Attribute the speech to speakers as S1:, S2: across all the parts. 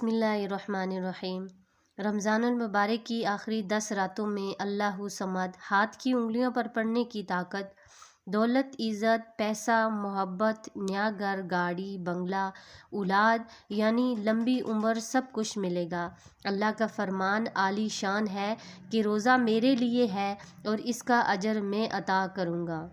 S1: بسم اللہ الرحمن الرحیم۔ رمضان المبارک کی آخری 10 راتوں میں اللہ صمد، ہاتھ کی انگلیوں پر پڑھنے کی طاقت، دولت، عزت، پیسہ، محبت، نیا گھر، گاڑی، بنگلہ، اولاد یعنی لمبی عمر سب کچھ ملے گا۔ اللہ کا فرمان عالی شان ہے کہ روزہ میرے لیے ہے اور اس کا اجر میں عطا کروں گا۔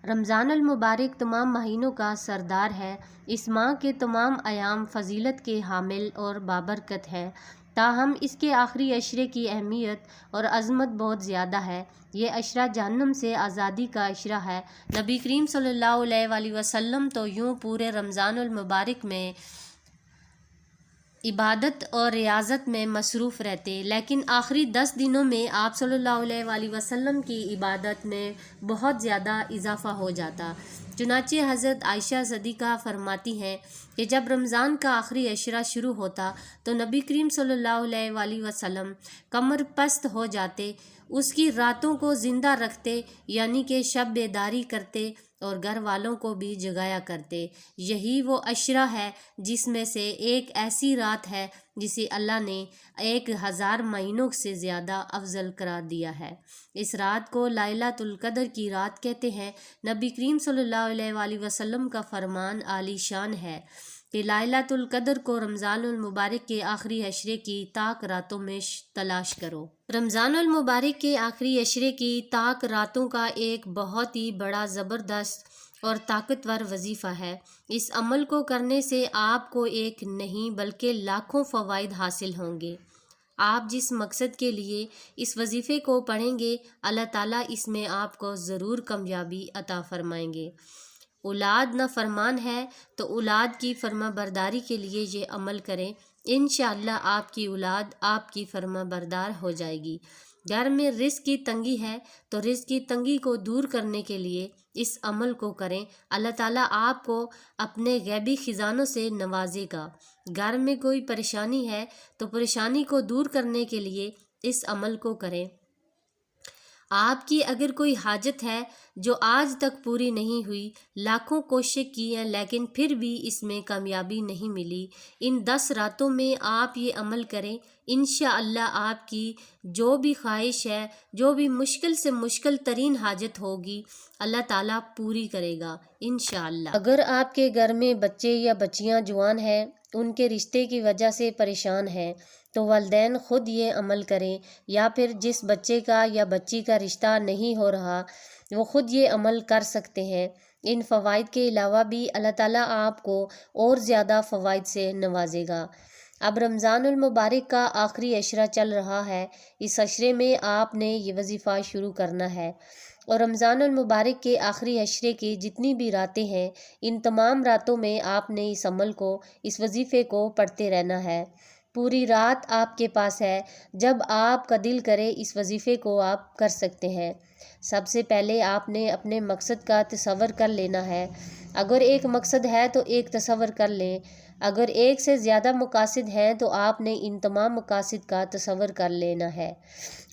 S1: رمضان المبارک تمام مہینوں کا سردار ہے۔ اس ماہ کے تمام ایام فضیلت کے حامل اور بابرکت ہیں، تاہم اس کے آخری عشرے کی اہمیت اور عظمت بہت زیادہ ہے۔ یہ عشرہ جہنم سے آزادی کا عشرہ ہے۔ نبی کریم صلی اللہ علیہ وآلہ وسلم تو یوں پورے رمضان المبارک میں عبادت اور ریاضت میں مصروف رہتے، لیکن آخری 10 دنوں میں آپ صلی اللہ علیہ وآلہ وسلم کی عبادت میں بہت زیادہ اضافہ ہو جاتا۔ چنانچہ حضرت عائشہ صدیقہ فرماتی ہیں کہ جب رمضان کا آخری عشرہ شروع ہوتا تو نبی کریم صلی اللہ علیہ وآلہ وسلم کمر پست ہو جاتے، اس کی راتوں کو زندہ رکھتے یعنی کہ شب بیداری کرتے اور گھر والوں کو بھی جگایا کرتے۔ یہی وہ عشرہ ہے جس میں سے ایک ایسی رات ہے جسے اللہ نے 1000 مہینوں سے زیادہ افضل قرار دیا ہے۔ اس رات کو لیلۃ القدر کی رات کہتے ہیں۔ نبی کریم صلی اللہ علیہ وآلہ وسلم کا فرمان عالی شان ہے کہ لیلۃ القدر کو رمضان المبارک کے آخری عشرے کی طاق راتوں میں تلاش کرو۔ رمضان المبارک کے آخری عشرے کی طاق راتوں کا ایک بہت ہی بڑا، زبردست اور طاقتور وظیفہ ہے۔ اس عمل کو کرنے سے آپ کو ایک نہیں بلکہ لاکھوں فوائد حاصل ہوں گے۔ آپ جس مقصد کے لیے اس وظیفے کو پڑھیں گے، اللہ تعالیٰ اس میں آپ کو ضرور کامیابی عطا فرمائیں گے۔ اولاد نافرمان ہے تو اولاد کی فرما برداری کے لیے یہ عمل کریں، انشاءاللہ آپ کی اولاد آپ کی فرما بردار ہو جائے گی۔ گھر میں رزق کی تنگی ہے تو رزق کی تنگی کو دور کرنے کے لیے اس عمل کو کریں، اللہ تعالیٰ آپ کو اپنے غیبی خزانوں سے نوازے گا۔ گھر میں کوئی پریشانی ہے تو پریشانی کو دور کرنے کے لیے اس عمل کو کریں۔ آپ کی اگر کوئی حاجت ہے جو آج تک پوری نہیں ہوئی، لاکھوں کوشش کی ہیں لیکن پھر بھی اس میں کامیابی نہیں ملی، ان 10 راتوں میں آپ یہ عمل کریں، انشاءاللہ آپ کی جو بھی خواہش ہے، جو بھی مشکل سے مشکل ترین حاجت ہوگی، اللہ تعالیٰ پوری کرے گا انشاءاللہ۔ اگر آپ کے گھر میں بچے یا بچیاں جوان ہیں، ان کے رشتے کی وجہ سے پریشان ہیں، تو والدین خود یہ عمل کریں، یا پھر جس بچے کا یا بچی کا رشتہ نہیں ہو رہا وہ خود یہ عمل کر سکتے ہیں۔ ان فوائد کے علاوہ بھی اللہ تعالیٰ آپ کو اور زیادہ فوائد سے نوازے گا۔ اب رمضان المبارک کا آخری عشرہ چل رہا ہے، اس عشرے میں آپ نے یہ وظیفہ شروع کرنا ہے، اور رمضان المبارک کے آخری عشرے کی جتنی بھی راتیں ہیں، ان تمام راتوں میں آپ نے اس عمل کو، اس وظیفے کو پڑھتے رہنا ہے۔ پوری رات آپ کے پاس ہے، جب آپ کا دل کرے اس وظیفے کو آپ کر سکتے ہیں۔ سب سے پہلے آپ نے اپنے مقصد کا تصور کر لینا ہے۔ اگر ایک مقصد ہے تو ایک تصور کر لیں، اگر ایک سے زیادہ مقاصد ہیں تو آپ نے ان تمام مقاصد کا تصور کر لینا ہے،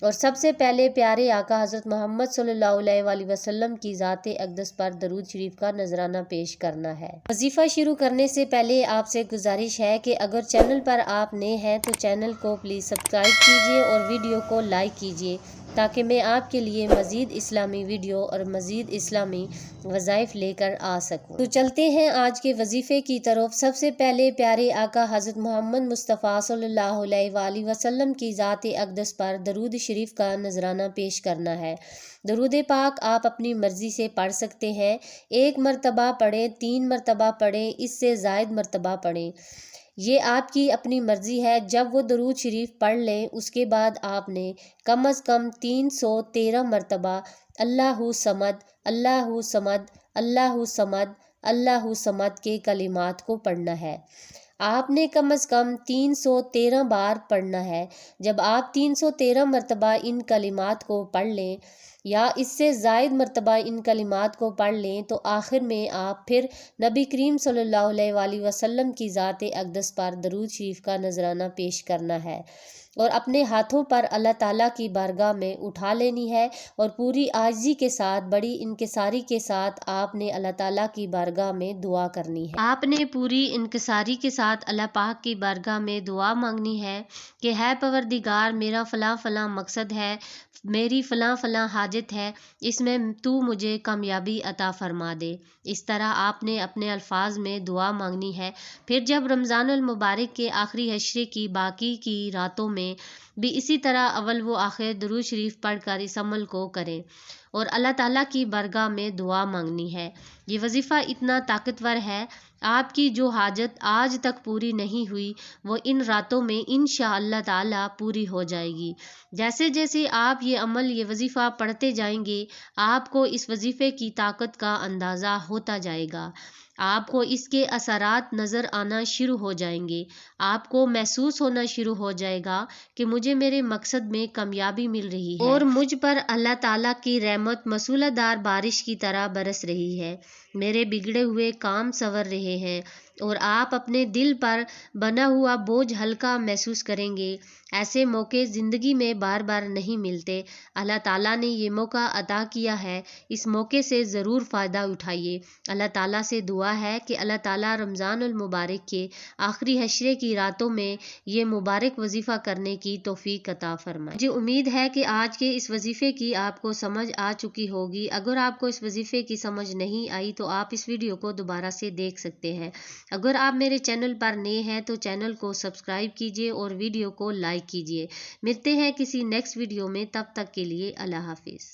S1: اور سب سے پہلے پیارے آقا حضرت محمد صلی اللہ علیہ وآلہ وسلم کی ذات اقدس پر درود شریف کا نذرانہ پیش کرنا ہے۔ وظیفہ شروع کرنے سے پہلے آپ سے گزارش ہے کہ اگر چینل پر آپ نئے ہیں تو چینل کو پلیز سبسکرائب کیجیے اور ویڈیو کو لائک کیجیے، تاکہ میں آپ کے لیے مزید اسلامی ویڈیو اور مزید اسلامی وظائف لے کر آ سکوں۔ تو چلتے ہیں آج کے وظیفے کی طرف۔ سب سے پہلے پیارے آقا حضرت محمد مصطفیٰ صلی اللہ علیہ وآلہ وسلم کی ذات اقدس پر درود شریف کا نذرانہ پیش کرنا ہے۔ درود پاک آپ اپنی مرضی سے پڑھ سکتے ہیں، 1 مرتبہ پڑھیں، 3 مرتبہ پڑھیں، اس سے زائد مرتبہ پڑھیں، یہ آپ کی اپنی مرضی ہے۔ جب وہ درود شریف پڑھ لیں اس کے بعد آپ نے کم از کم 313 مرتبہ اللہ صمد، اللہ صمد، اللہ صمد، اللہ صمد کے کلمات کو پڑھنا ہے۔ آپ نے کم از کم 313 بار پڑھنا ہے۔ جب آپ 313 مرتبہ ان کلمات کو پڑھ لیں یا اس سے زائد مرتبہ ان کلمات کو پڑھ لیں تو آخر میں آپ پھر نبی کریم صلی اللہ علیہ وآلہ وسلم کی ذات اقدس پر درود شریف کا نذرانہ پیش کرنا ہے اور اپنے ہاتھوں پر اللہ تعالیٰ کی بارگاہ میں اٹھا لینی ہے، اور پوری عاجزی کے ساتھ، بڑی انکساری کے ساتھ آپ نے اللہ تعالیٰ کی بارگاہ میں دعا کرنی ہے۔ آپ نے پوری انکساری کے ساتھ اللہ پاک کی بارگاہ میں دعا مانگنی ہے کہ ہے پروردگار، میرا فلاں فلاں مقصد ہے، میری فلاں فلاں حاجت ہے، اس میں تو مجھے کامیابی عطا فرما دے۔ اس طرح آپ نے اپنے الفاظ میں دعا مانگنی ہے۔ پھر جب رمضان المبارک کے آخری عشرے کی باقی کی راتوں میں بھی اسی طرح اول و آخر درود شریف پڑھ کر اس عمل کو کریں اور اللہ تعالیٰ کی بارگاہ میں دعا مانگنی ہے۔ یہ وظیفہ اتنا طاقتور ہے، آپ کی جو حاجت آج تک پوری نہیں ہوئی وہ ان راتوں میں انشاءاللہ تعالیٰ پوری ہو جائے گی۔ جیسے جیسے آپ یہ عمل، یہ وظیفہ پڑھتے جائیں گے، آپ کو اس وظیفے کی طاقت کا اندازہ ہوتا جائے گا، آپ کو اس کے اثرات نظر آنا شروع ہو جائیں گے، آپ کو محسوس ہونا شروع ہو جائے گا کہ مجھے میرے مقصد میں کامیابی مل رہی ہے اور مجھ پر اللہ تعالیٰ کی رحمت موصولہ دار بارش کی طرح برس رہی ہے، میرے بگڑے ہوئے کام سنور رہے ہیں، اور آپ اپنے دل پر بنا ہوا بوجھ ہلکا محسوس کریں گے۔ ایسے موقع زندگی میں بار بار نہیں ملتے، اللہ تعالیٰ نے یہ موقع عطا کیا ہے، اس موقع سے ضرور فائدہ اٹھائیے۔ اللہ تعالیٰ سے دعا ہے کہ اللہ تعالیٰ رمضان المبارک کے آخری عشرے کی راتوں میں یہ مبارک وظیفہ کرنے کی توفیق عطا فرمائے۔ مجھے امید ہے کہ آج کے اس وظیفے کی آپ کو سمجھ آ چکی ہوگی۔ اگر آپ کو اس وظیفے کی سمجھ نہیں آئی تو آپ اس ویڈیو کو دوبارہ سے دیکھ سکتے ہیں۔ اگر آپ میرے چینل پر نئے ہیں تو چینل کو سبسکرائب کیجیے اور ویڈیو کو لائک کیجیے۔ ملتے ہیں کسی نیکسٹ ویڈیو میں، تب تک کے لیے اللہ حافظ۔